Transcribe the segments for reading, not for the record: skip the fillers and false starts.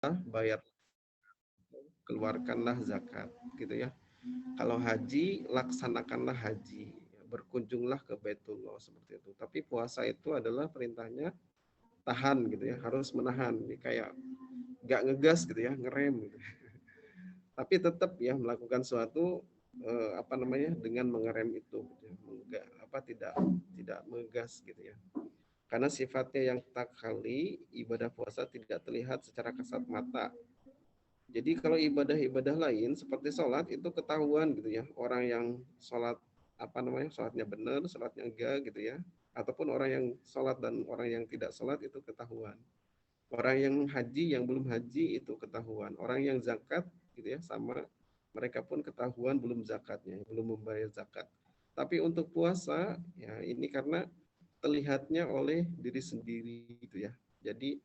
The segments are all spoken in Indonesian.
bayar, keluarkanlah zakat, gitu ya. Kalau haji, laksanakanlah haji, berkunjunglah ke Baitullah seperti itu. Tapi puasa itu adalah perintahnya tahan gitu ya, harus menahan. Ini kayak nggak ngegas gitu ya, ngerem gitu. Tapi tetap ya melakukan suatu apa namanya dengan mengerem itu, gitu ya. Enggak apa tidak ngegas gitu ya. Karena sifatnya yang tak kali ibadah puasa tidak terlihat secara kasat mata. Jadi kalau ibadah-ibadah lain seperti sholat itu ketahuan gitu ya, orang yang sholat apa namanya sholatnya benar, sholatnya enggak gitu ya, ataupun orang yang sholat dan orang yang tidak sholat itu ketahuan. Orang yang haji yang belum haji itu ketahuan. Orang yang zakat gitu ya sama mereka pun ketahuan belum zakatnya, belum membayar zakat. Tapi untuk puasa ya ini karena terlihatnya oleh diri sendiri gitu ya. Jadi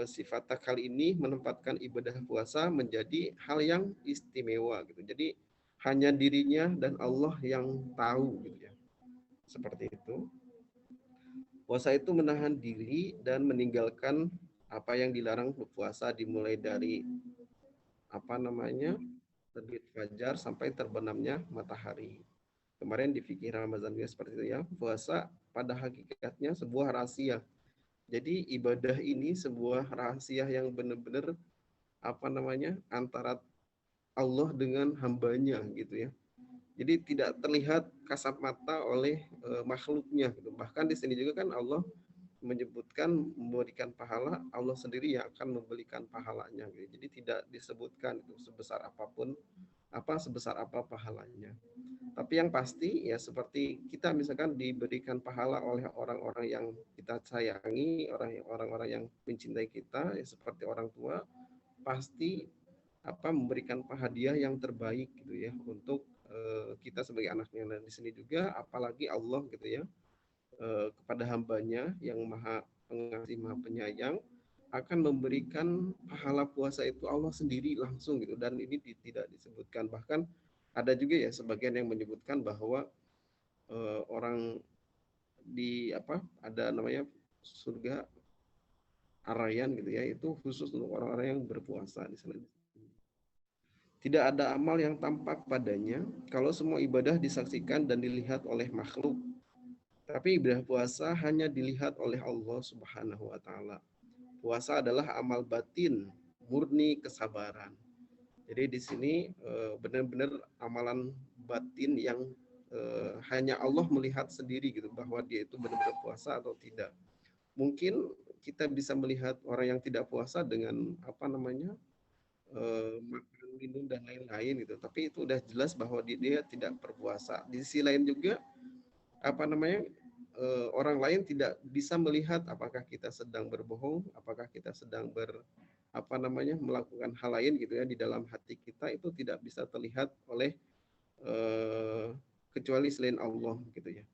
sifat takal ini menempatkan ibadah puasa menjadi hal yang istimewa gitu. Jadi hanya dirinya dan Allah yang tahu gitu ya. Seperti itu. Puasa itu menahan diri dan meninggalkan apa yang dilarang berpuasa dimulai dari apa namanya terbit fajar sampai terbenamnya matahari. Kemarin di fikih Ramadan juga seperti itu ya. Puasa pada hakikatnya sebuah rahasia. Jadi ibadah ini sebuah rahasia yang benar-benar apa namanya antara Allah dengan hambanya gitu ya. Jadi tidak terlihat kasat mata oleh makhluknya gitu. Bahkan di sini juga kan Allah menyebutkan memberikan pahala, Allah sendiri yang akan memberikan pahalanya gitu. Jadi tidak disebutkan itu sebesar apapun sebesar apa pahalanya. Tapi yang pasti ya seperti kita misalkan diberikan pahala oleh orang-orang yang kita sayangi, orang-orang yang mencintai kita ya seperti orang tua, pasti memberikan hadiah yang terbaik gitu ya untuk kita sebagai anaknya. Dan di sini juga apalagi Allah gitu ya kepada hambanya yang maha pengasih maha penyayang akan memberikan pahala puasa itu Allah sendiri langsung gitu, dan ini tidak disebutkan. Bahkan ada juga ya sebagian yang menyebutkan bahwa orang di ada namanya surga Arayan gitu ya, itu khusus untuk orang-orang yang berpuasa di sana. Tidak ada amal yang tampak padanya kalau semua ibadah disaksikan dan dilihat oleh makhluk. Tapi ibadah puasa hanya dilihat oleh Allah Subhanahu wa taala. Puasa adalah amal batin, murni kesabaran. Jadi di sini benar-benar amalan batin yang hanya Allah melihat sendiri gitu bahwa dia itu benar-benar puasa atau tidak. Mungkin kita bisa melihat orang yang tidak puasa dengan makan, minum dan lain-lain gitu. Tapi itu udah jelas bahwa dia tidak berpuasa. Di sisi lain juga orang lain tidak bisa melihat apakah kita sedang berbohong, apakah kita sedang melakukan hal lain gitu ya di dalam hati kita, itu tidak bisa terlihat oleh eh, kecuali selain Allah gitu ya.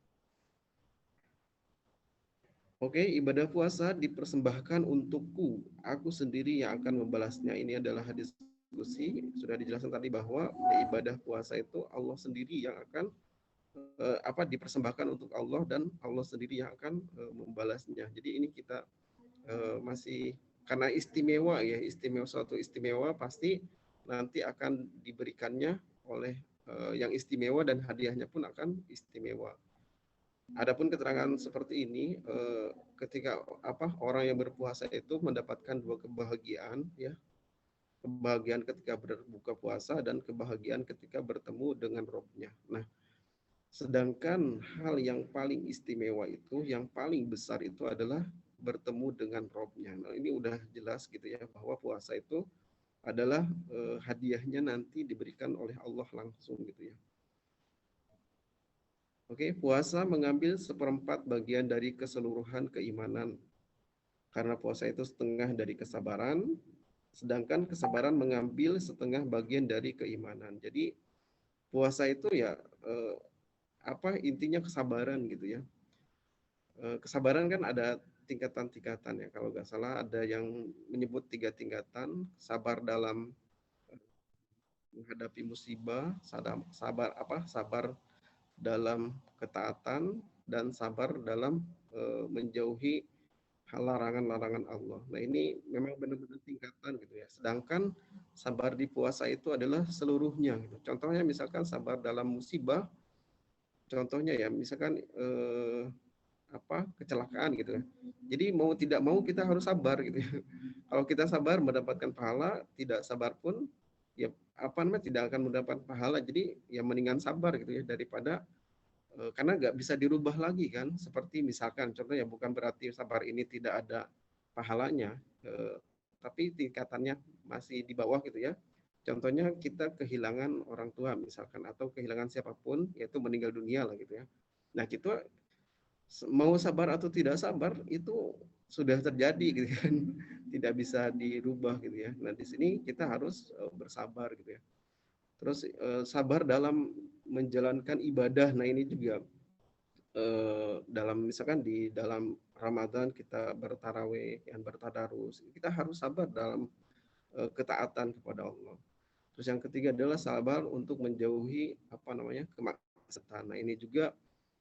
Oke, ibadah puasa dipersembahkan untukku, aku sendiri yang akan membalasnya. Ini adalah hadis diskusi, sudah dijelaskan tadi bahwa ibadah puasa itu Allah sendiri yang akan dipersembahkan untuk Allah, dan Allah sendiri yang akan membalasnya. Jadi ini kita masih karena istimewa ya, suatu istimewa pasti nanti akan diberikannya oleh yang istimewa, dan hadiahnya pun akan istimewa. Adapun keterangan seperti ini ketika orang yang berpuasa itu mendapatkan dua kebahagiaan ya, kebahagiaan ketika berbuka puasa dan kebahagiaan ketika bertemu dengan Robnya. Nah, sedangkan hal yang paling istimewa itu, yang paling besar itu adalah bertemu dengan Robnya. Nah, ini udah jelas gitu ya bahwa puasa itu adalah hadiahnya nanti diberikan oleh Allah langsung gitu ya. Oke, puasa mengambil seperempat bagian dari keseluruhan keimanan. Karena puasa itu setengah dari kesabaran, sedangkan kesabaran mengambil setengah bagian dari keimanan. Jadi puasa itu ya intinya kesabaran gitu ya. Kesabaran kan ada tingkatan-tingkatan ya. Kalau nggak salah ada yang menyebut 3 tingkatan: sabar dalam menghadapi musibah, sabar dalam ketaatan, dan sabar dalam menjauhi larangan-larangan Allah. Nah, ini memang benar-benar tingkatan gitu ya. Sedangkan sabar di puasa itu adalah seluruhnya gitu. Contohnya misalkan sabar dalam musibah, contohnya ya misalkan kecelakaan gitu ya. Jadi mau tidak mau kita harus sabar gitu ya. Kalau kita sabar mendapatkan pahala, tidak sabar pun ya tidak akan mendapat pahala. Jadi ya mendingan sabar gitu ya daripada karena nggak bisa dirubah lagi kan. Seperti misalkan contohnya bukan berarti sabar ini tidak ada pahalanya, tapi tingkatannya masih di bawah gitu ya. Contohnya kita kehilangan orang tua misalkan atau kehilangan siapapun yaitu meninggal dunia lah gitu ya. Nah, kita mau sabar atau tidak sabar itu sudah terjadi gitu kan. Tidak bisa dirubah gitu ya. Nah, di sini kita harus bersabar gitu ya. Terus sabar dalam menjalankan ibadah. Nah, ini juga dalam misalkan di dalam Ramadan kita bertarawih, yang bertadarus, kita harus sabar dalam ketaatan kepada Allah. Terus yang ketiga adalah sabar untuk menjauhi kemaksiatan. Nah, ini juga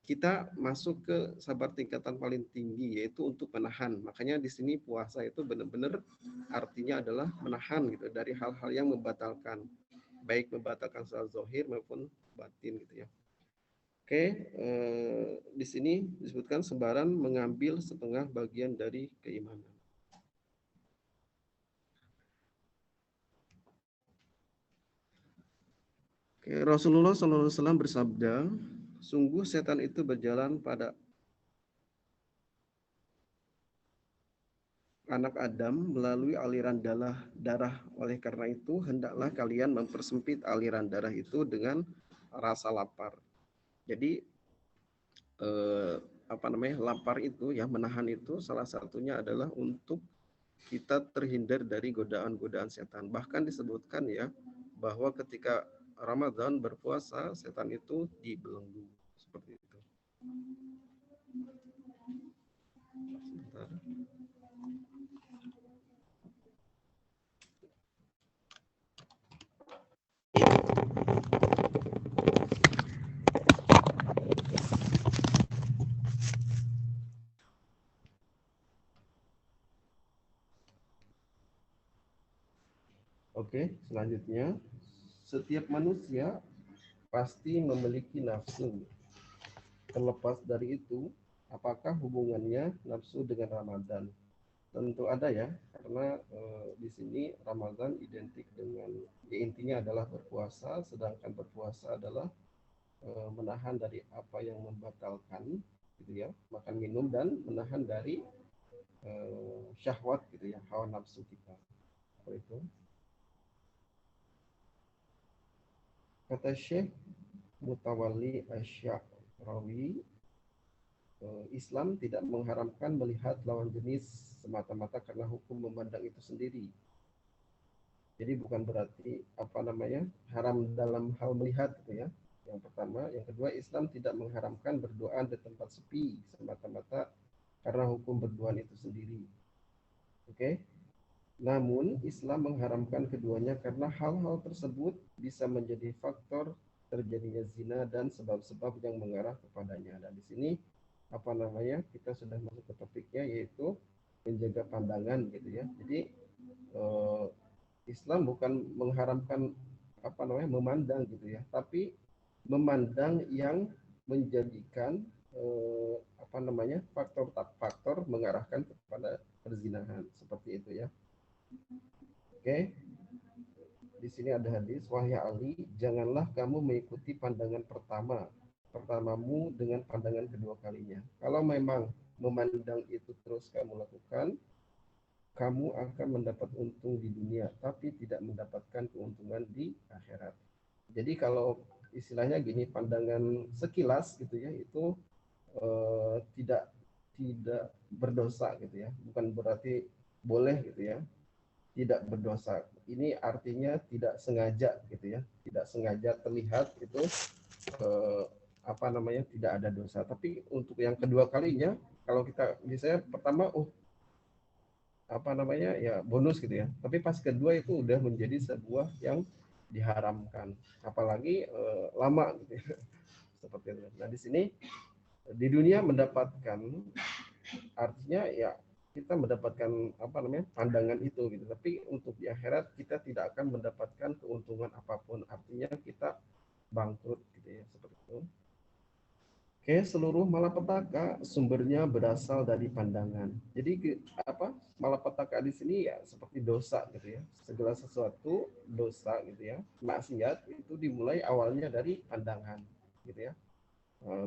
kita masuk ke sabar tingkatan paling tinggi yaitu untuk menahan. Makanya di sini puasa itu benar-benar artinya adalah menahan gitu dari hal-hal yang membatalkan, baik membatalkan secara zahir maupun batin gitu ya. Oke, di sini disebutkan sebaran mengambil setengah bagian dari keimanan. Oke, Rasulullah SAW bersabda, sungguh setan itu berjalan pada anak Adam melalui aliran darah. Oleh karena itu, hendaklah kalian mempersempit aliran darah itu dengan rasa lapar. Jadi lapar itu ya, menahan itu salah satunya adalah untuk kita terhindar dari godaan-godaan setan. Bahkan disebutkan ya bahwa ketika Ramadan berpuasa setan itu dibelenggu seperti itu. Sebentar. Oke, selanjutnya setiap manusia pasti memiliki nafsu. Terlepas dari itu, apakah hubungannya nafsu dengan Ramadan? Tentu ada ya, karena di sini Ramadan identik dengan intinya adalah berpuasa, sedangkan berpuasa adalah menahan dari apa yang membatalkan, gitu ya, makan minum dan menahan dari syahwat, gitu ya, hawa nafsu kita. Seperti itu. Kata Syekh Mutawalli Asy-Sya'rawi, Islam tidak mengharamkan melihat lawan jenis semata-mata karena hukum memandang itu sendiri. Jadi bukan berarti haram dalam hal melihat gitu ya. Yang pertama, yang kedua, Islam tidak mengharamkan berdoa di tempat sepi semata-mata karena hukum berdoa itu sendiri. Oke. Namun Islam mengharamkan keduanya karena hal-hal tersebut bisa menjadi faktor terjadinya zina dan sebab-sebab yang mengarah kepadanya. Dan di sini kita sudah masuk ke topiknya yaitu menjaga pandangan gitu ya. Jadi Islam bukan mengharamkan memandang gitu ya, tapi memandang yang menjadikan faktor mengarahkan kepada perzinahan seperti itu ya. Oke. Di sini ada hadis, wahai Ali, janganlah kamu mengikuti pandangan pertamamu dengan pandangan kedua kalinya. Kalau memang memandang itu terus kamu lakukan, kamu akan mendapat untung di dunia, tapi tidak mendapatkan keuntungan di akhirat. Jadi kalau istilahnya gini, pandangan sekilas gitu ya, itu tidak berdosa gitu ya, bukan berarti boleh gitu ya, tidak berdosa. Ini artinya tidak sengaja gitu ya, tidak sengaja terlihat itu tidak ada dosa. Tapi untuk yang kedua kalinya, kalau kita misalnya pertama bonus gitu ya, tapi pas kedua itu udah menjadi sebuah yang diharamkan, apalagi lama gitu ya. Seperti itu. Nah, di sini di dunia mendapatkan artinya ya kita mendapatkan apa namanya pandangan itu gitu. Tapi untuk di akhirat kita tidak akan mendapatkan keuntungan apapun. Artinya kita bangkrut gitu ya, seperti itu. Oke, seluruh malapetaka sumbernya berasal dari pandangan. Jadi apa malapetaka di sini ya seperti dosa gitu ya. Segala sesuatu dosa gitu ya. Maksiat itu dimulai awalnya dari pandangan gitu ya.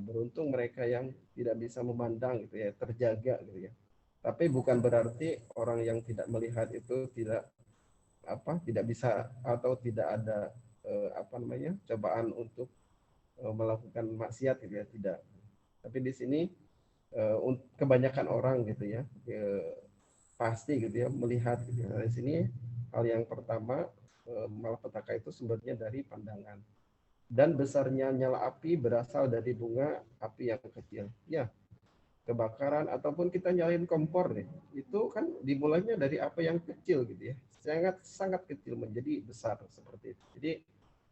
Beruntung mereka yang tidak bisa memandang gitu ya, terjaga gitu ya. Tapi bukan berarti orang yang tidak melihat itu tidak bisa atau tidak ada apa namanya cobaan untuk melakukan maksiat gitu ya, tidak. Tapi di sini kebanyakan orang gitu ya, pasti gitu ya melihat gitu ya. Nah, di sini hal yang pertama malapetaka itu sumbernya dari pandangan. Dan besarnya nyala api berasal dari bunga api yang kecil. Ya, kebakaran ataupun kita nyalain kompor nih, itu kan dimulainya dari apa yang kecil gitu ya, sangat sangat kecil menjadi besar seperti itu. Jadi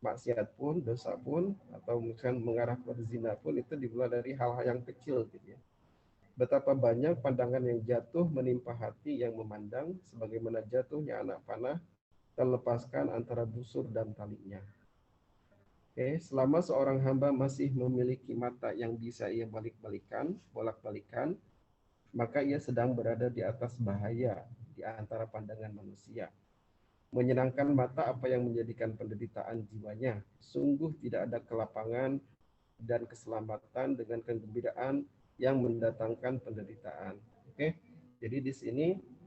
maksiat pun, dosa pun, atau mungkin mengarah ke zina pun itu dimulai dari hal-hal yang kecil gitu ya. Betapa banyak pandangan yang jatuh menimpa hati yang memandang, sebagaimana jatuhnya anak panah terlepaskan antara busur dan talinya. Oke, selama seorang hamba masih memiliki mata yang bisa ia bolak-balikan, maka ia sedang berada di atas bahaya di antara pandangan manusia. Menyenangkan mata apa yang menjadikan penderitaan jiwanya. Sungguh tidak ada kelapangan dan keselamatan dengan kegembiraan yang mendatangkan penderitaan. Oke, jadi di sini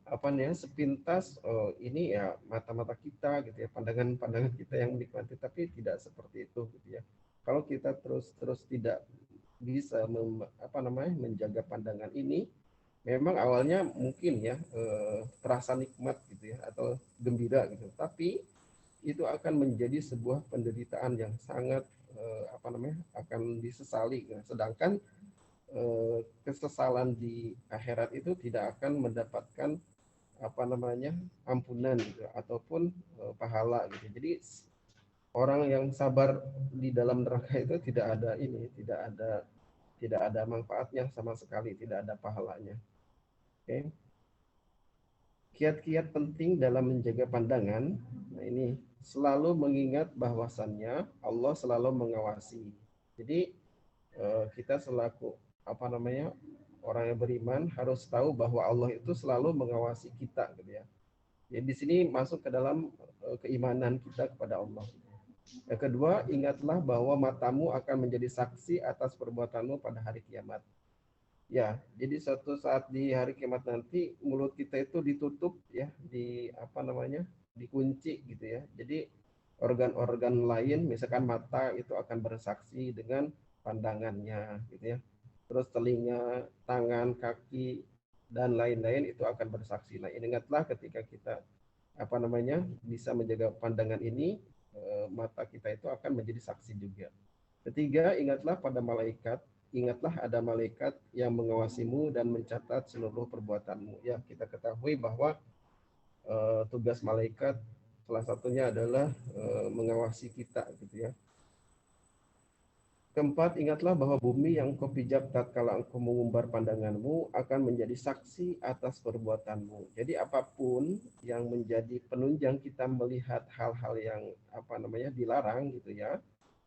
apa nih sepintas ini ya mata-mata kita gitu ya, pandangan-pandangan kita yang menikmati, tapi tidak seperti itu gitu ya. Kalau kita terus tidak bisa menjaga pandangan ini, memang awalnya mungkin ya terasa nikmat gitu ya atau gembira gitu, tapi itu akan menjadi sebuah penderitaan yang sangat akan disesali gitu. Sedangkan kesesalan di akhirat itu tidak akan mendapatkan ampunan gitu ataupun pahala gitu. Jadi orang yang sabar di dalam neraka itu tidak ada manfaatnya sama sekali, tidak ada pahalanya. Oke. Kiat-kiat penting dalam menjaga pandangan. Nah, ini selalu mengingat bahwasannya Allah selalu mengawasi. Jadi kita selaku orang yang beriman harus tahu bahwa Allah itu selalu mengawasi kita gitu ya. Jadi di sini masuk ke dalam keimanan kita kepada Allah. Yang kedua, ingatlah bahwa matamu akan menjadi saksi atas perbuatanmu pada hari kiamat. Ya, jadi suatu saat di hari kiamat nanti mulut kita itu ditutup ya, dikunci gitu ya. Jadi organ-organ lain, misalkan mata itu akan bersaksi dengan pandangannya gitu ya. Terus telinga, tangan, kaki dan lain-lain itu akan bersaksi. Nah, ingatlah ketika kita bisa menjaga pandangan ini, mata kita itu akan menjadi saksi juga. Ketiga, ingatlah ada malaikat yang mengawasimu dan mencatat seluruh perbuatanmu. Ya, kita ketahui bahwa tugas malaikat salah satunya adalah mengawasi kita gitu ya. Keempat, ingatlah bahwa bumi yang kau pijak tatkala engkau mengumbar pandanganmu akan menjadi saksi atas perbuatanmu. Jadi apapun yang menjadi penunjang kita melihat hal-hal yang dilarang gitu ya,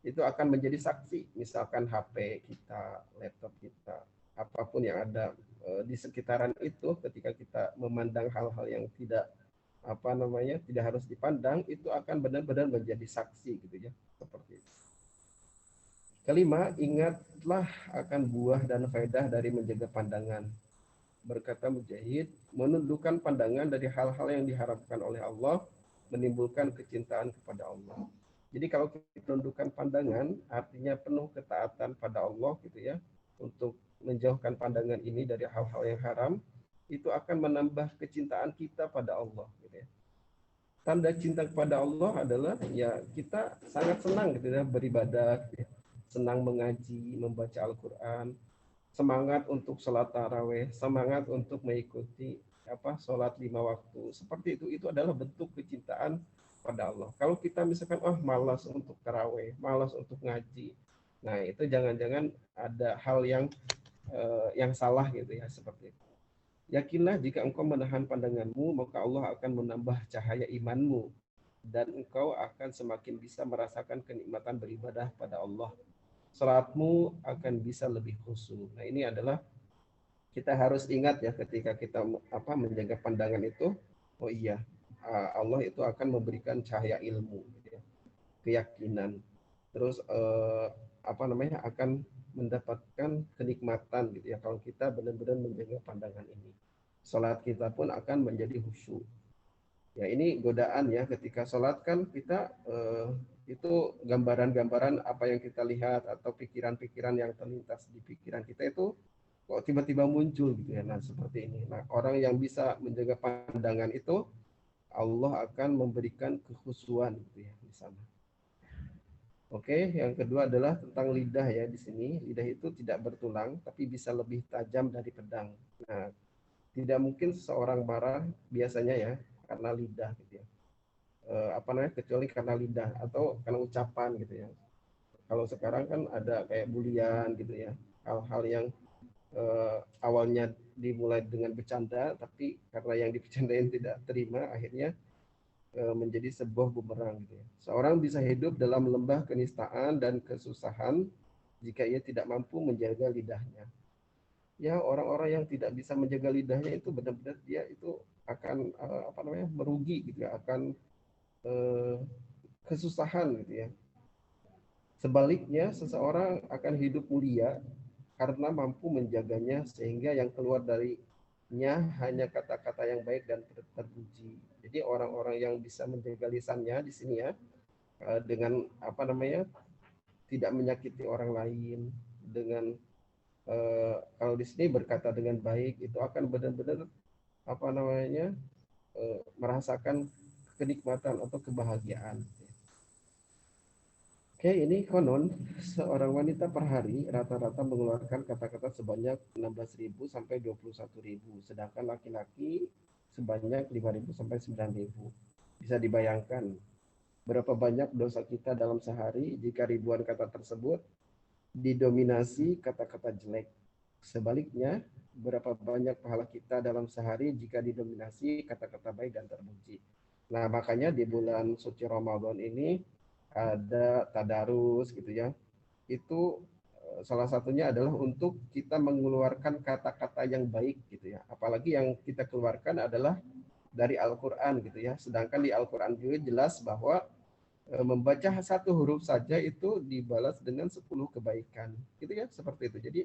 itu akan menjadi saksi. Misalkan HP kita, laptop kita, apapun yang ada di sekitaran itu, ketika kita memandang hal-hal yang tidak tidak harus dipandang, itu akan benar-benar menjadi saksi gitu ya, seperti itu. Kelima, ingatlah akan buah dan faedah dari menjaga pandangan. Berkata Mujahid, menundukkan pandangan dari hal-hal yang diharapkan oleh Allah, menimbulkan kecintaan kepada Allah. Jadi kalau kita menundukkan pandangan, artinya penuh ketaatan pada Allah gitu ya, untuk menjauhkan pandangan ini dari hal-hal yang haram, itu akan menambah kecintaan kita pada Allah gitu ya. Tanda cinta kepada Allah adalah ya kita sangat senang gitu ya beribadah gitu ya, senang mengaji, membaca Al-Quran, semangat untuk sholat taraweh, semangat untuk mengikuti sholat 5 waktu. Seperti itu adalah bentuk kecintaan pada Allah. Kalau kita misalkan malas untuk taraweh, malas untuk ngaji, nah itu jangan-jangan ada hal yang salah gitu ya, seperti itu. Yakinlah jika engkau menahan pandanganmu, maka Allah akan menambah cahaya imanmu dan engkau akan semakin bisa merasakan kenikmatan beribadah pada Allah. Salatmu akan bisa lebih khusyuk. Nah, ini adalah kita harus ingat ya ketika kita menjaga pandangan itu, oh iya, Allah itu akan memberikan cahaya ilmu, gitu ya, keyakinan. Terus akan mendapatkan kenikmatan gitu ya kalau kita benar-benar menjaga pandangan ini. Salat kita pun akan menjadi khusyuk. Ya, ini godaan ya ketika sholat kan kita itu gambaran-gambaran apa yang kita lihat atau pikiran-pikiran yang terlintas di pikiran kita itu kok tiba-tiba muncul gitu ya. Nah, seperti ini. Nah, orang yang bisa menjaga pandangan itu Allah akan memberikan kekhusyuan gitu ya di sana. Oke, yang kedua adalah tentang lidah ya di sini. Lidah itu tidak bertulang tapi bisa lebih tajam dari pedang. Nah, tidak mungkin seseorang marah biasanya ya karena lidah gitu ya. Kecuali karena lidah atau karena ucapan gitu ya. Kalau sekarang kan ada kayak bulian gitu ya, hal-hal yang awalnya dimulai dengan bercanda tapi karena yang dibercandain tidak terima akhirnya menjadi sebuah bumerang gitu ya. Seorang bisa hidup dalam lembah kenistaan dan kesusahan jika ia tidak mampu menjaga lidahnya. Ya, orang-orang yang tidak bisa menjaga lidahnya itu benar-benar dia itu akan merugi gitu ya, akan eh, kesusahan gitu ya. Sebaliknya, seseorang akan hidup mulia karena mampu menjaganya sehingga yang keluar darinya hanya kata-kata yang baik dan terpuji. Jadi orang-orang yang bisa menjaga lisannya di sini ya dengan tidak menyakiti orang lain, dengan kalau di sini berkata dengan baik itu akan benar-benar merasakan kenikmatan atau kebahagiaan. Oke, ini konon seorang wanita per hari rata-rata mengeluarkan kata-kata sebanyak 16.000 sampai 21.000, sedangkan laki-laki sebanyak 5.000 sampai 9.000. Bisa dibayangkan berapa banyak dosa kita dalam sehari jika ribuan kata tersebut didominasi kata-kata jelek. Sebaliknya, berapa banyak pahala kita dalam sehari jika didominasi kata-kata baik dan terpuji. Nah, makanya di bulan suci Ramadan ini ada tadarus gitu ya. Itu salah satunya adalah untuk kita mengeluarkan kata-kata yang baik gitu ya. Apalagi yang kita keluarkan adalah dari Al-Qur'an gitu ya. Sedangkan di Al-Qur'an juga jelas bahwa membaca satu huruf saja itu dibalas dengan 10 kebaikan. Gitu ya, seperti itu. Jadi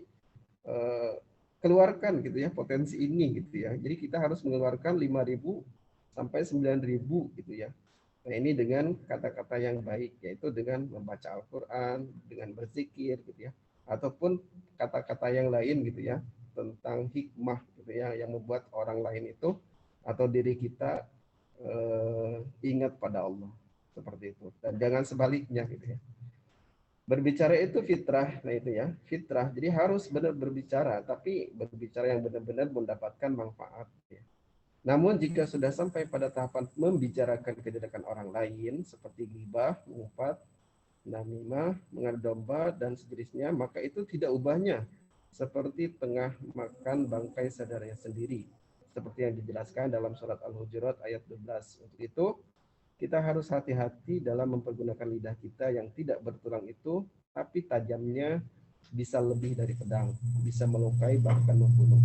keluarkan gitu ya potensi ini gitu ya. Jadi kita harus mengeluarkan 5.000 sampai 9.000 gitu ya. Nah, ini dengan kata-kata yang baik, yaitu dengan membaca Al-Quran, dengan berzikir gitu ya, ataupun kata-kata yang lain gitu ya, tentang hikmah gitu ya, yang membuat orang lain itu atau diri kita ingat pada Allah, seperti itu. Dan jangan sebaliknya gitu ya. Berbicara itu fitrah, nah itu ya, fitrah. Jadi harus benar berbicara, tapi berbicara yang benar-benar mendapatkan manfaat. Ya. Namun jika sudah sampai pada tahapan membicarakan kejelekan orang lain seperti ghibah, mengumpat, namimah, mengadu domba dan sejenisnya, maka itu tidak ubahnya seperti tengah makan bangkai saudaranya sendiri. Seperti yang dijelaskan dalam surat Al-Hujurat ayat 12. Untuk itu, kita harus hati-hati dalam mempergunakan lidah kita yang tidak bertulang itu, tapi tajamnya bisa lebih dari pedang, bisa melukai bahkan membunuh.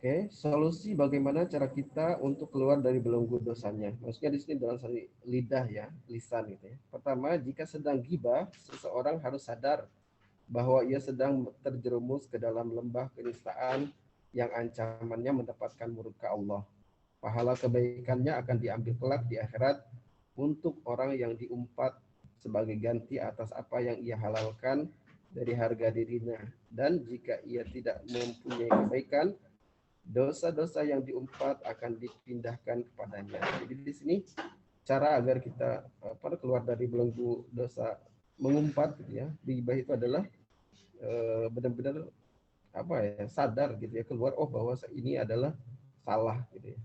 Oke, solusi bagaimana cara kita untuk keluar dari belenggu dosanya. Maksudnya di sini dalam lidah ya, lisan gitu ya. Pertama, jika sedang gibah, seseorang harus sadar bahwa ia sedang terjerumus ke dalam lembah kenistaan yang ancamannya mendapatkan murka Allah. Pahala kebaikannya akan diambil kelak di akhirat untuk orang yang diumpat sebagai ganti atas apa yang ia halalkan dari harga dirinya. Dan jika ia tidak mempunyai kebaikan, dosa-dosa yang diumpat akan dipindahkan kepadanya. Jadi di sini cara agar kita keluar dari belenggu dosa mengumpat gitu ya. Ghibah itu adalah benar-benar sadar gitu ya, keluar bahwa ini adalah salah gitu ya.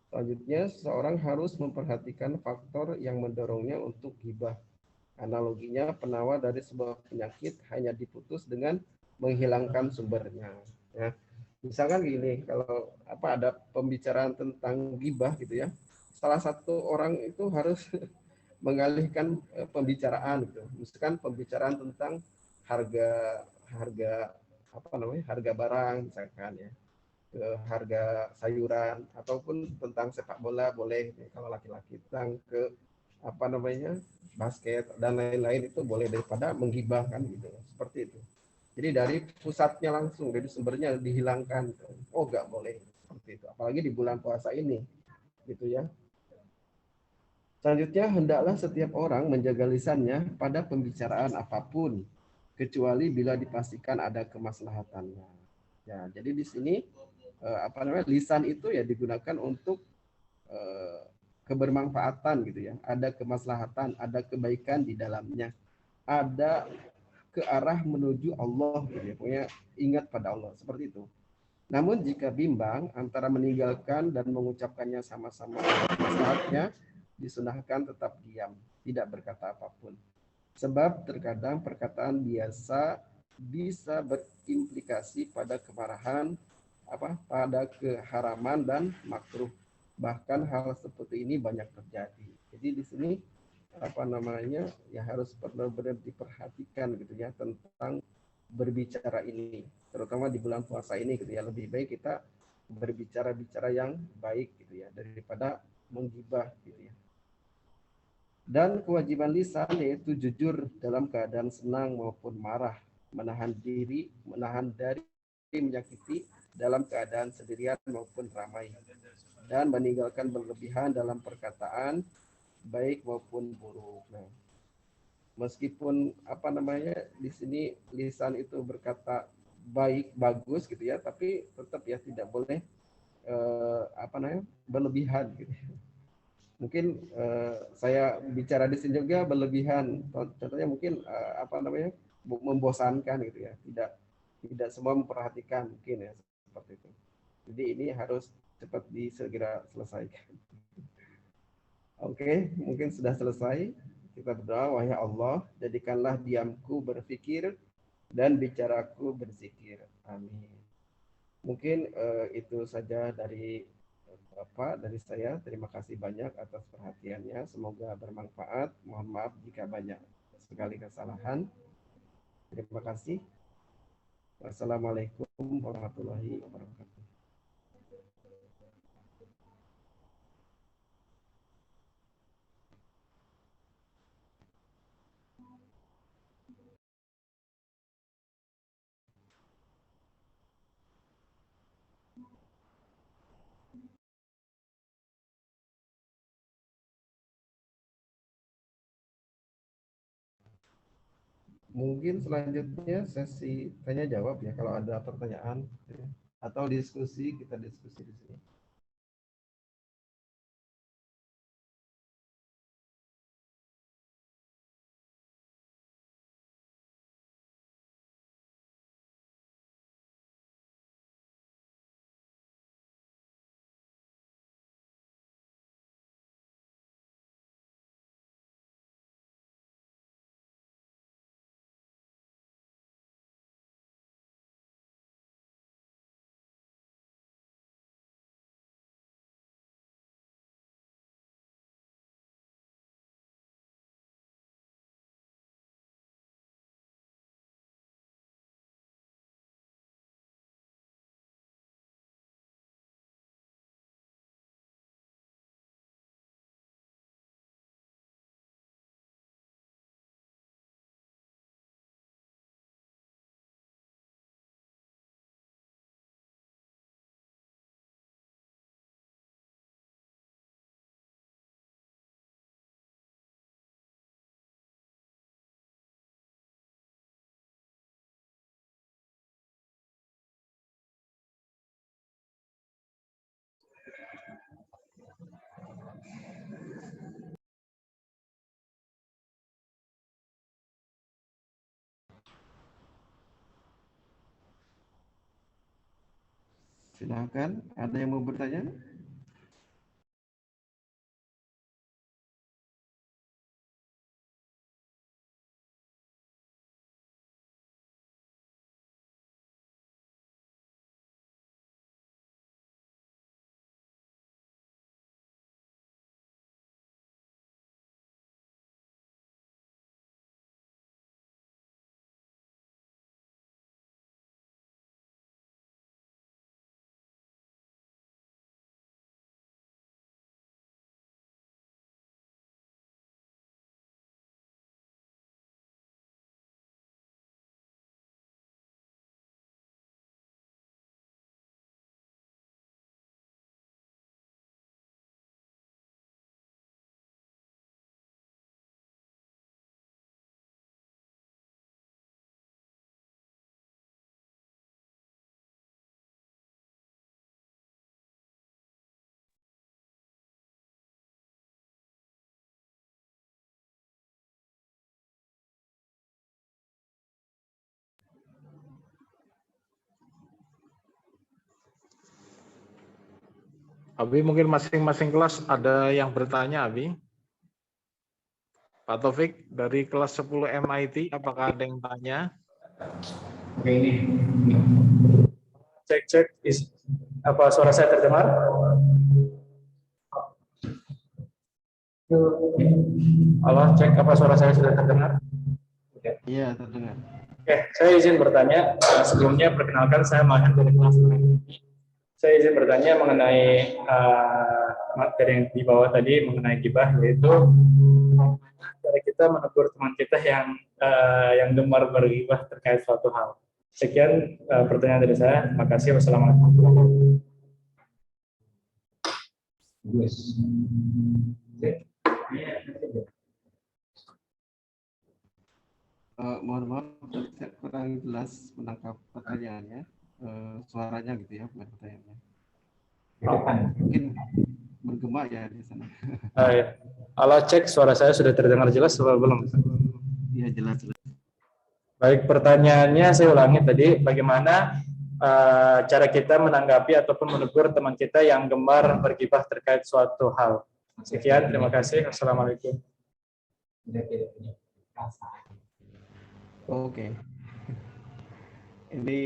Selanjutnya seseorang harus memperhatikan faktor yang mendorongnya untuk ghibah Analoginya penawar dari sebuah penyakit hanya diputus dengan menghilangkan sumbernya. Ya. Misalkan gini, kalau ada pembicaraan tentang gibah gitu ya, salah satu orang itu harus mengalihkan pembicaraan gitu. Misalkan pembicaraan tentang harga harga harga barang misalkan ya, ke harga sayuran ataupun tentang sepak bola boleh kalau laki-laki, tentang ke basket dan lain-lain itu boleh, daripada menggibahkan gitu seperti itu. Jadi dari pusatnya langsung, dari sumbernya dihilangkan. Oh, nggak boleh seperti itu, apalagi di bulan puasa ini gitu ya. Selanjutnya, hendaklah setiap orang menjaga lisannya pada pembicaraan apapun, kecuali bila dipastikan ada kemaslahatannya. Ya, jadi di sini lisan itu ya digunakan untuk eh, kebermanfaatan gitu ya. Ada kemaslahatan, ada kebaikan di dalamnya, ada ke arah menuju Allah gitu ya. Pokoknya ingat pada Allah seperti itu. Namun jika bimbang antara meninggalkan dan mengucapkannya sama-sama maslahatnya, disunahkan tetap diam, tidak berkata apapun. Sebab terkadang perkataan biasa bisa berimplikasi pada kemarahan, pada keharaman dan makruh. Bahkan hal seperti ini banyak terjadi. Jadi di sini ya harus benar-benar diperhatikan gitu ya tentang berbicara ini, terutama di bulan puasa ini gitu ya. Lebih baik kita berbicara-bicara yang baik gitu ya daripada menggibah gitu ya. Dan kewajiban lisan yaitu jujur dalam keadaan senang maupun marah, menahan diri, menahan dari menyakiti dalam keadaan sendirian maupun ramai, dan meninggalkan berlebihan dalam perkataan baik maupun buruk. Nah, meskipun di sini lisan itu berkata baik bagus gitu ya, tapi tetap ya tidak boleh berlebihan gitu. Mungkin saya bicara di sini juga berlebihan, contohnya mungkin membosankan gitu ya, tidak tidak semua memperhatikan mungkin ya seperti itu. Jadi ini harus cepat segera selesaikan. Oke, mungkin sudah selesai. Kita berdoa, wahai Allah, jadikanlah diamku berpikir dan bicaraku berzikir. Amin. Mungkin itu saja dari Bapak, dari saya. Terima kasih banyak atas perhatiannya. Semoga bermanfaat. Mohon maaf jika banyak sekali kesalahan. Terima kasih. Wassalamualaikum warahmatullahi wabarakatuh. Mungkin selanjutnya sesi tanya jawab ya, kalau ada pertanyaan ya. Atau diskusi, kita diskusi di sini. Silakan, ada yang mau bertanya? Abi mungkin masing-masing kelas ada yang bertanya, Abi. Pak Taufik dari kelas 10 MIT, apakah ada yang tanya? Oke, ini. Cek, apa suara saya terdengar? Halo, cek apa suara saya sudah terdengar? Iya, terdengar. Oke, saya izin bertanya. Sebelumnya perkenalkan saya Mahan dari kelas 9. Saya izin bertanya mengenai materi yang di bawah tadi mengenai gibah, yaitu cara kita menegur teman kita yang gemar bergibah terkait suatu hal. Sekian pertanyaan dari saya. Terima kasih. Wassalamualaikum. Mohon maaf, saya kurang jelas menangkap pertanyaannya. Suaranya gitu ya, bukan pertanyaannya. Mungkin bergema ya di sana. Halo, cek suara saya sudah terdengar jelas atau belum? Iya, jelas. Baik, pertanyaannya saya ulangi tadi, bagaimana cara kita menanggapi ataupun menegur teman kita yang gemar bergibah terkait suatu hal. Sekian, terima kasih. Wassalamualaikum. Oke. Ini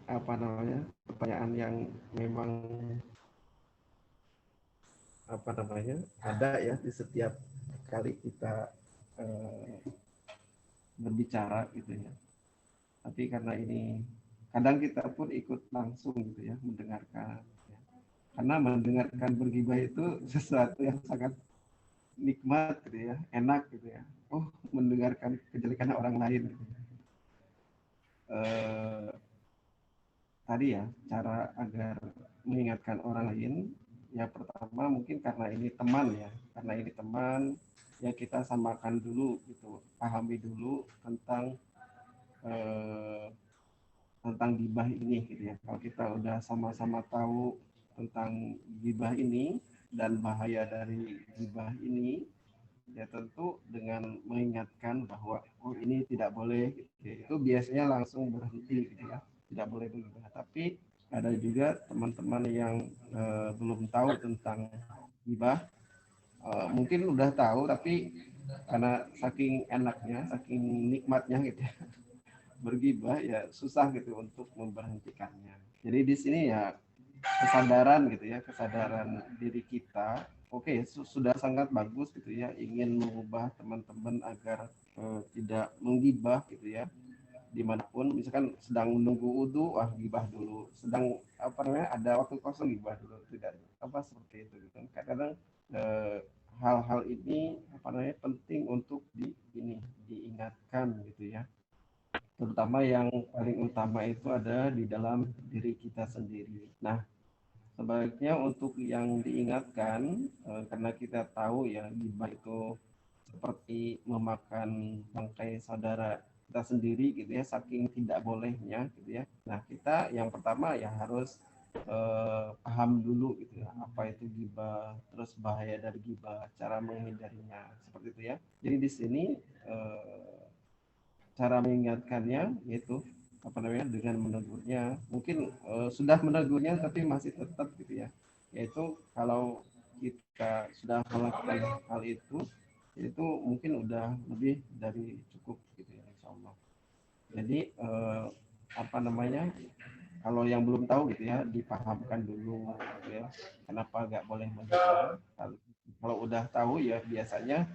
apa namanya? Pertanyaan yang memang apa namanya? Ada ya di setiap kali kita berbicara gitu ya. Tapi karena ini kadang kita pun ikut langsung gitu ya mendengarkan. Ya. Karena mendengarkan bergibah itu sesuatu yang sangat nikmat gitu ya, enak gitu ya. Oh, mendengarkan kejelekan orang lain. Gitu. Tadi ya cara agar mengingatkan orang lain ya pertama mungkin karena ini teman ya, karena ini teman ya kita samakan dulu gitu, pahami dulu tentang gibah ini gitu ya. Kalau kita udah sama-sama tahu tentang gibah ini dan bahaya dari gibah ini, ya tentu dengan mengingatkan bahwa oh ini tidak boleh, gitu. Itu biasanya langsung berhenti gitu ya, tidak boleh bergibah. Tapi ada juga teman-teman yang belum tahu tentang gibah, mungkin udah tahu tapi karena saking enaknya, saking nikmatnya gitu ya, bergibah ya susah gitu untuk memberhentikannya. Jadi di sini ya kesadaran gitu ya, kesadaran diri kita. Oke, sudah sangat bagus gitu ya, ingin mengubah teman-teman agar tidak menggibah gitu ya. Dimanapun, misalkan sedang menunggu wudhu, wah gibah dulu. Sedang apa namanya, ada waktu kosong gibah dulu. Tidak apa seperti itu gitu. Kadang hal-hal ini apa namanya penting untuk diingatkan gitu ya, terutama yang paling utama itu ada di dalam diri kita sendiri. Nah, sebaiknya untuk yang diingatkan, karena kita tahu ya gibah itu seperti memakan bangkai saudara kita sendiri gitu ya, saking tidak bolehnya gitu ya. Nah, kita yang pertama ya harus paham dulu gitu ya, apa itu gibah, terus bahaya dari gibah, cara menghindarinya, seperti itu ya. Jadi di sini cara mengingatkannya yaitu apa namanya dengan menegurnya, mungkin sudah menegurnya tapi masih tetap gitu ya, yaitu kalau kita sudah melakukan hal itu mungkin udah lebih dari cukup gitu ya, insya Allah. Jadi apa namanya, kalau yang belum tahu gitu ya dipahamkan dulu gitu ya, kenapa nggak boleh menggibah. Kalau udah tahu ya biasanya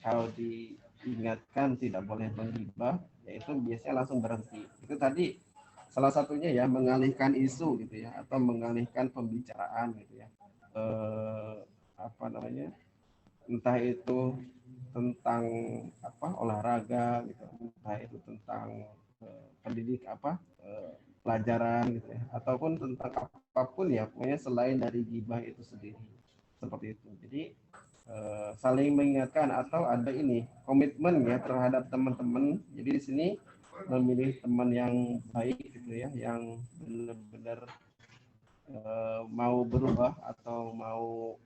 kalau diingatkan tidak boleh menggibah, yaitu biasanya langsung berhenti. Itu tadi salah satunya ya mengalihkan isu gitu ya, atau mengalihkan pembicaraan gitu ya. Apa namanya? Entah itu tentang apa olahraga gitu, entah itu tentang pendidik apa pelajaran gitu ya, ataupun tentang apapun ya, pokoknya selain dari gibah itu sendiri, seperti itu. Jadi saling mengingatkan atau ada ini komitmen ya terhadap teman-teman. Jadi di sini memilih teman yang baik gitu ya, yang benar-benar mau berubah atau mau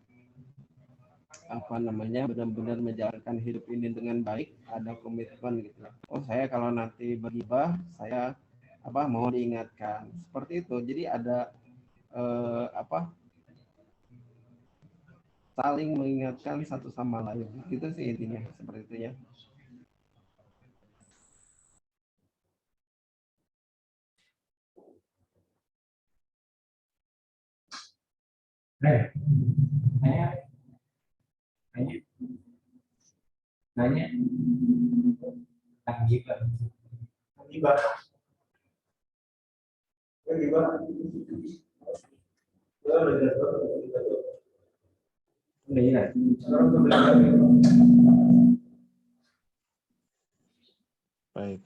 apa namanya benar-benar menjalankan hidup ini dengan baik, ada komitmen gitu ya. Oh saya kalau nanti bergibah saya apa mau diingatkan seperti itu. Jadi ada apa saling mengingatkan satu sama lain. Gitu sih intinya, seperti itu ya. Nanya gibah. Gibah. Baik.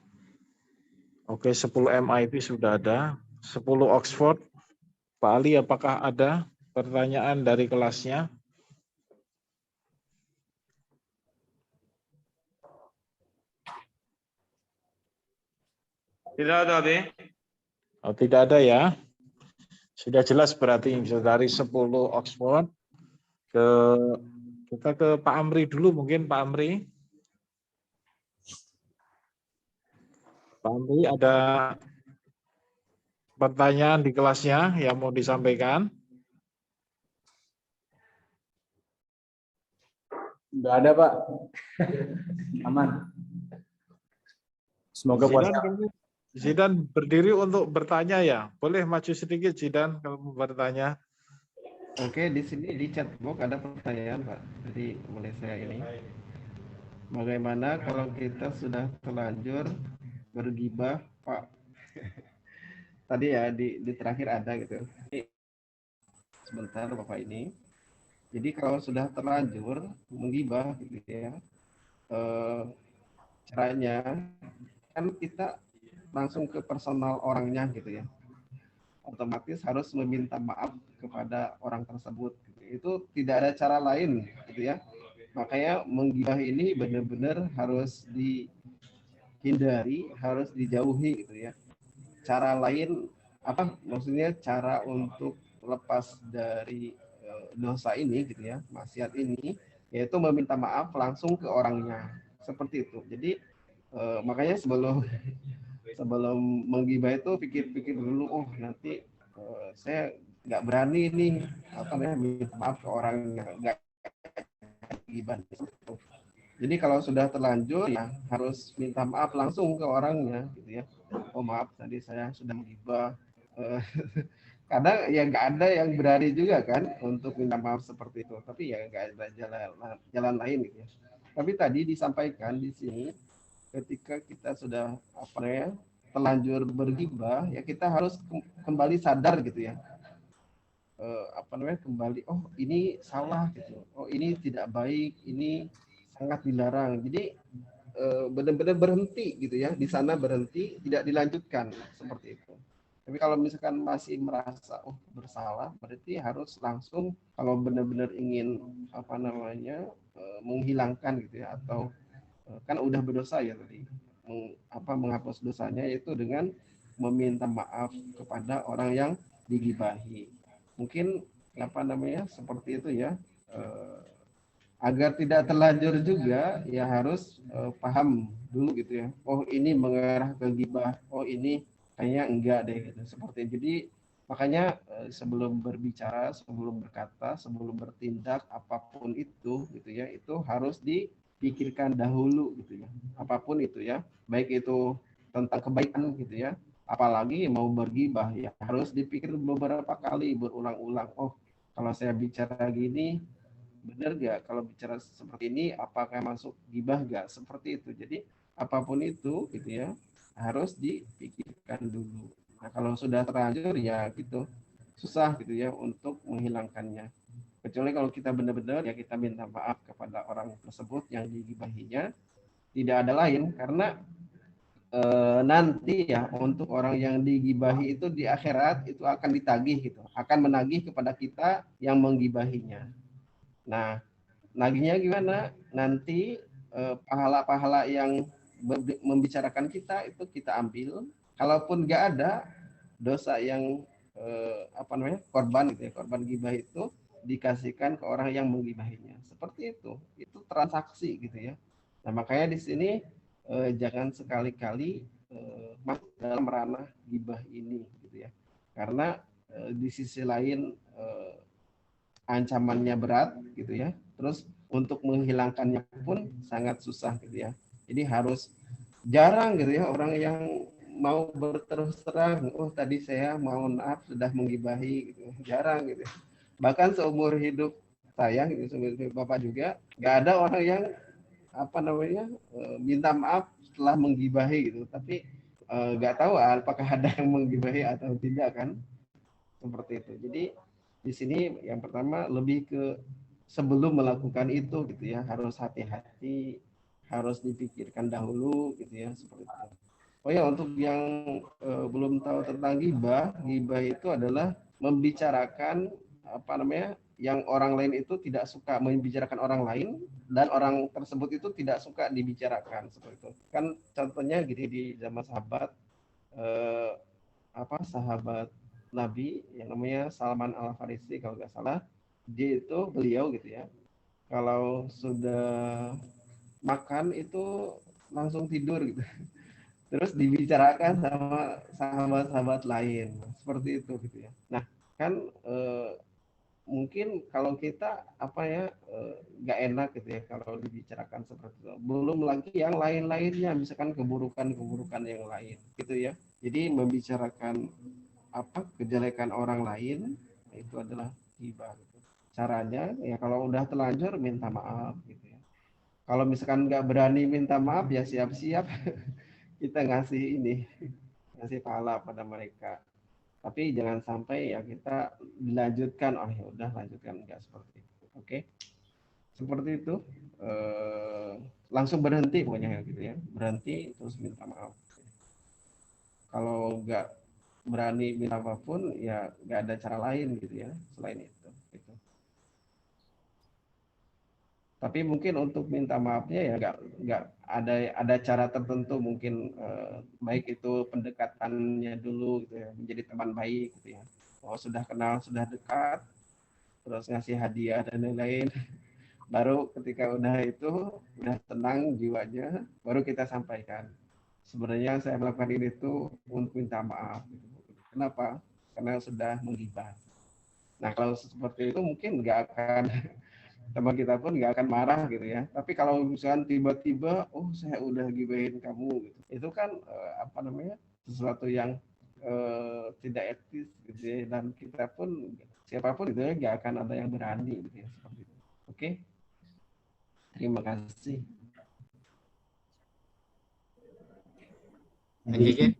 Oke, 10 MIT sudah ada. 10 Oxford. Pak Ali, apakah ada pertanyaan dari kelasnya? Tidak ada, B. Oh, tidak ada ya. Sudah jelas berarti dari 10 Oxford ke kita ke Pak Amri dulu mungkin Pak Amri. Pak Amri ada pertanyaan di kelasnya yang mau disampaikan? Enggak ada, Pak. Aman. Semoga puasa. Zidan berdiri untuk bertanya ya. Boleh maju sedikit Zidan kalau mau bertanya. Oke, di sini di chat box ada pertanyaan, Pak. Jadi boleh saya ini. Bagaimana kalau kita sudah terlanjur bergibah, Pak? Tadi ya di terakhir ada gitu. Sebentar Bapak ini. Jadi kalau sudah terlanjur menggibah gitu ya, caranya kan kita langsung ke personal orangnya gitu ya. Otomatis harus meminta maaf kepada orang tersebut. Gitu. Itu tidak ada cara lain gitu ya. Makanya menggibah ini benar-benar harus dihindari, harus dijauhi gitu ya. Cara lain apa? Maksudnya cara untuk lepas dari dosa ini gitu ya, maksiat ini, yaitu meminta maaf langsung ke orangnya. Seperti itu. Jadi makanya sebelum menggibah itu pikir-pikir dulu, oh nanti saya nggak berani nih apa namanya minta maaf ke orang yang nggak gibah. Jadi kalau sudah terlanjur ya harus minta maaf langsung ke orangnya gitu ya. Oh maaf tadi saya sudah menggibah. Kadang ya nggak ada yang berani juga kan untuk minta maaf seperti itu. Tapi ya nggak ada jalan lain gitu ya. Tapi tadi disampaikan di sini ketika kita sudah apa ya terlanjur bergibah ya kita harus kembali sadar gitu ya. Apa namanya kembali oh ini salah gitu. Oh ini tidak baik, ini sangat dilarang. Jadi benar-benar berhenti gitu ya di sana berhenti tidak dilanjutkan seperti itu. Tapi kalau misalkan masih merasa oh bersalah berarti harus langsung kalau benar-benar ingin apa namanya menghilangkan gitu ya atau kan udah berdosa ya tadi menghapus dosanya yaitu dengan meminta maaf kepada orang yang digibahi. Mungkin apa namanya seperti itu ya. Agar tidak terlanjur juga ya harus paham dulu gitu ya. Oh ini mengarah ke gibah. Oh ini kayaknya enggak deh gitu. Seperti jadi makanya sebelum berbicara, sebelum berkata, sebelum bertindak apapun itu gitu ya, itu harus dipikirkan dahulu gitu ya. Apapun itu ya, baik itu tentang kebaikan gitu ya. Apalagi mau bergibah ya harus dipikir beberapa kali berulang-ulang. Oh, kalau saya bicara gini benar nggak kalau bicara seperti ini apakah masuk gibah nggak seperti itu jadi apapun itu gitu ya harus dipikirkan dulu nah kalau sudah terlanjur ya gitu susah gitu ya untuk menghilangkannya kecuali kalau kita benar-benar ya kita minta maaf kepada orang tersebut yang digibahinya tidak ada lain karena nanti ya untuk orang yang digibahi itu di akhirat itu akan ditagih gitu akan menagih kepada kita yang menggibahinya nah nagihnya gimana? Nanti pahala-pahala yang membicarakan kita itu kita ambil. Kalaupun nggak ada dosa yang apa namanya korban gitu ya, korban gibah itu dikasihkan ke orang yang menggibahinya. Seperti itu transaksi gitu ya. Nah makanya di sini jangan sekali-kali masuk dalam ranah gibah ini gitu ya. Karena di sisi lain ancamannya berat gitu ya. Terus untuk menghilangkannya pun sangat susah gitu ya. Jadi harus jarang gitu ya orang yang mau berterus terang, oh tadi saya mohon maaf sudah menggibahi gitu. Jarang gitu. Bahkan seumur hidup saya gitu, seumur hidup Bapak juga nggak ada orang yang apa namanya minta maaf setelah menggibahi gitu. Tapi nggak tahu apakah ada yang menggibahi atau tidak kan, seperti itu. Jadi di sini yang pertama lebih ke sebelum melakukan itu gitu ya, harus hati-hati, harus dipikirkan dahulu gitu ya, seperti itu. Oh ya, untuk yang belum tahu tentang ghibah, ghibah itu adalah membicarakan apa namanya yang orang lain itu tidak suka membicarakan orang lain dan orang tersebut itu tidak suka dibicarakan, seperti itu. Kan contohnya gini di zaman sahabat eh, sahabat Nabi yang namanya Salman Al Farisi kalau nggak salah, dia itu beliau gitu ya, kalau sudah makan itu langsung tidur gitu, terus dibicarakan sama sahabat-sahabat lain seperti itu gitu ya. Nah kan mungkin kalau kita apa ya nggak enak gitu ya kalau dibicarakan seperti itu, belum lagi yang lain-lainnya misalkan keburukan-keburukan yang lain gitu ya. Jadi membicarakan apa kejelekan orang lain itu adalah ghibah gitu. Caranya ya kalau udah terlanjur minta maaf gitu ya. Kalau misalkan nggak berani minta maaf ya siap-siap kita ngasih pahala pada mereka. Tapi jangan sampai ya kita dilanjutkan, oh ya udah lanjutkan, nggak seperti itu. Oke, seperti itu. Langsung berhenti pokoknya gitu ya, berhenti terus minta maaf. Kalau nggak berani minta apapun ya nggak ada cara lain gitu ya selain itu gitu. Tapi mungkin untuk minta maafnya ya nggak ada cara tertentu, mungkin baik itu pendekatannya dulu gitu ya, menjadi teman baik gitu ya. Oh sudah kenal, sudah dekat, terus ngasih hadiah dan lain-lain, baru ketika udah tenang jiwanya, baru kita sampaikan sebenarnya saya melakukan ini tuh untuk minta maaf gitu. Kenapa? Karena sudah menggibah. Nah kalau seperti itu mungkin nggak akan teman kita pun nggak akan marah gitu ya. Tapi kalau misalkan tiba-tiba, oh saya udah gibahin kamu gitu, itu kan apa namanya sesuatu yang tidak etis gitu ya. Dan kita pun siapapun itu ya nggak akan ada yang berani gitu ya seperti itu. Oke, terima kasih. Jadi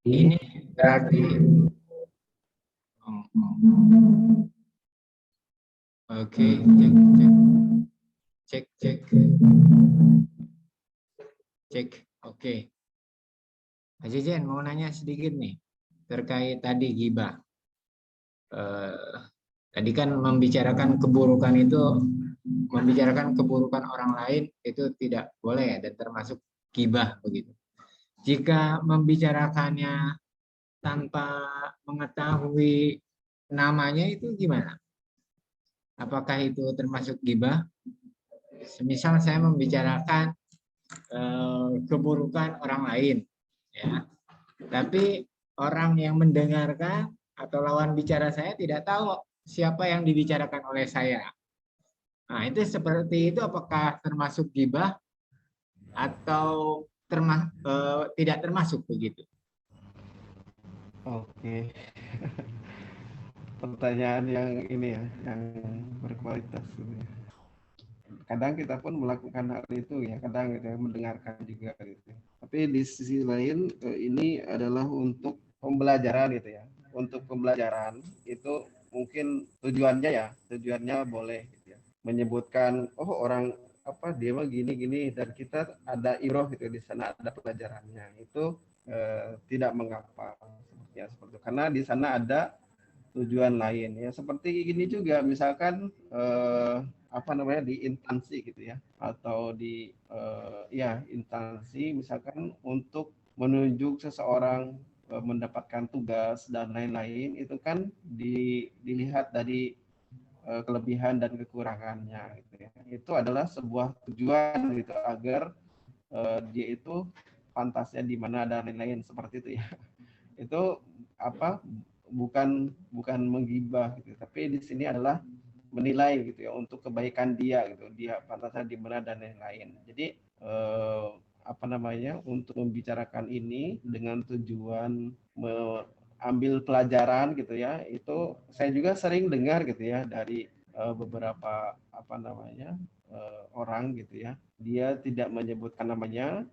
ini berarti oke, cek oke. Pak Jejen mau nanya sedikit nih terkait tadi ghibah. Tadi kan membicarakan keburukan orang lain itu tidak boleh dan termasuk ghibah begitu. Jika membicarakannya tanpa mengetahui namanya itu gimana? Apakah itu termasuk ghibah? Semisal saya membicarakan keburukan orang lain, ya, tapi orang yang mendengarkan atau lawan bicara saya tidak tahu siapa yang dibicarakan oleh saya. Nah, itu seperti itu apakah termasuk ghibah atau tidak termasuk begitu? Oke. Pertanyaan yang ini ya, yang berkualitas gitu ya. Kadang kita pun melakukan hal itu ya, kadang gitu ya, mendengarkan juga gitu. Tapi di sisi lain ini adalah untuk pembelajaran gitu ya. Untuk pembelajaran itu mungkin tujuannya boleh gitu ya. Menyebutkan oh orang apa dia mah gini dan kita ada iroh gitu di sana, ada pelajarannya. Itu tidak mengapa ya seperti itu. Karena di sana ada tujuan lain ya, seperti gini juga misalkan apa namanya di instansi gitu ya, atau di ya instansi misalkan untuk menunjuk seseorang mendapatkan tugas dan lain-lain, itu kan dilihat dari kelebihan dan kekurangannya gitu ya. Itu adalah sebuah tujuan gitu agar dia itu pantasnya di mana dan lain-lain seperti itu ya. itu apa? Bukan menggibah gitu, tapi di sini adalah menilai gitu ya untuk kebaikan dia gitu, dia pantasnya di mana dan lain-lain. Jadi apa namanya, untuk membicarakan ini dengan tujuan ambil pelajaran gitu ya, itu saya juga sering dengar gitu ya dari beberapa apa namanya orang gitu ya, dia tidak menyebutkan namanya,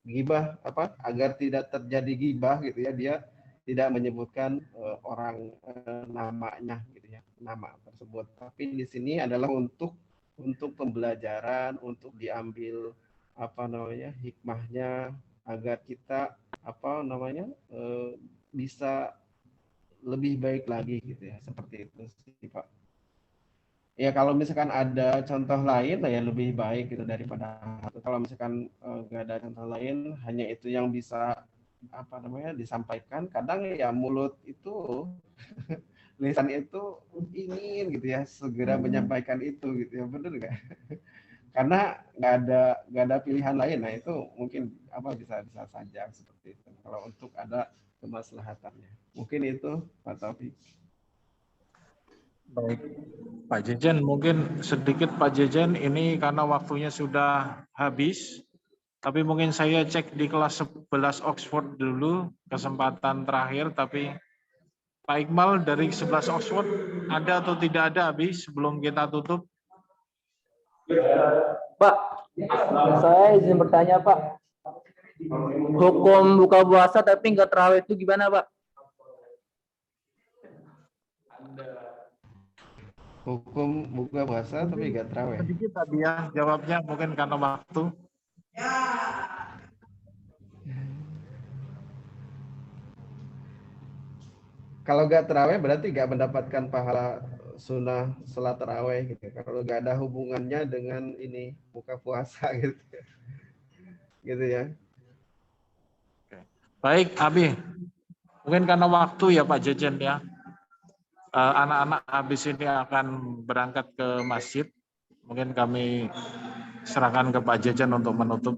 gibah apa, agar tidak terjadi gibah gitu ya, dia tidak menyebutkan orang namanya gitu ya, nama tersebut. Tapi di sini adalah untuk pembelajaran, untuk diambil apa namanya hikmahnya, agar kita apa namanya bisa lebih baik lagi gitu ya, seperti itu sih Pak. Ya kalau misalkan ada contoh lain ya lebih baik gitu daripada satu. Kalau misalkan nggak ada contoh lain, hanya itu yang bisa apa namanya disampaikan. Kadang ya mulut itu lisan itu ingin gitu ya segera menyampaikan itu gitu ya, benar nggak? Karena nggak ada pilihan lain. Nah itu mungkin apa bisa saja seperti itu. Kalau untuk ada kemaslahatannya, mungkin itu Pak Taufik. Baik, Pak Jejen, mungkin sedikit Pak Jejen, ini karena waktunya sudah habis, tapi mungkin saya cek di kelas 11 Oxford dulu, kesempatan terakhir, tapi Pak Iqbal dari 11 Oxford ada atau tidak ada habis sebelum kita tutup? Pak, saya izin bertanya Pak. Hukum buka puasa tapi nggak terawih itu gimana Pak? Hukum buka puasa tapi nggak terawih. Sedikit tadi ya jawabnya, mungkin karena waktu. Kalau nggak terawih berarti nggak mendapatkan pahala sunnah sholat terawih gitu. Kalau nggak ada hubungannya dengan ini buka puasa gitu, gitu ya. Baik, Abi. Mungkin karena waktu ya Pak Jejen ya. Anak-anak habis ini akan berangkat ke masjid. Mungkin kami serahkan ke Pak Jejen untuk menutup.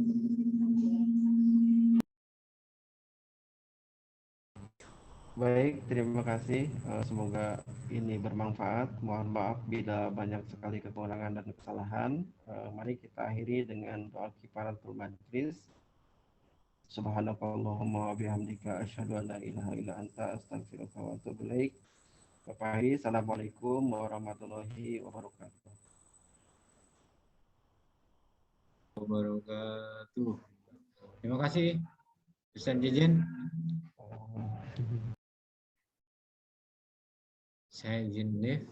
Baik, terima kasih. Semoga ini bermanfaat. Mohon maaf bila banyak sekali kekurangan dan kesalahan. Mari kita akhiri dengan doa kifaratul majlis. Subhanakallahumma wa bihamdika asyhadu an la ilaha illa anta astaghfiruka wa atubu ilaik. Bapak Hari, assalamualaikum warahmatullahi wabarakatuh. Wabarakatuh. Terima kasih Ustaz Jejen. Saya izin live.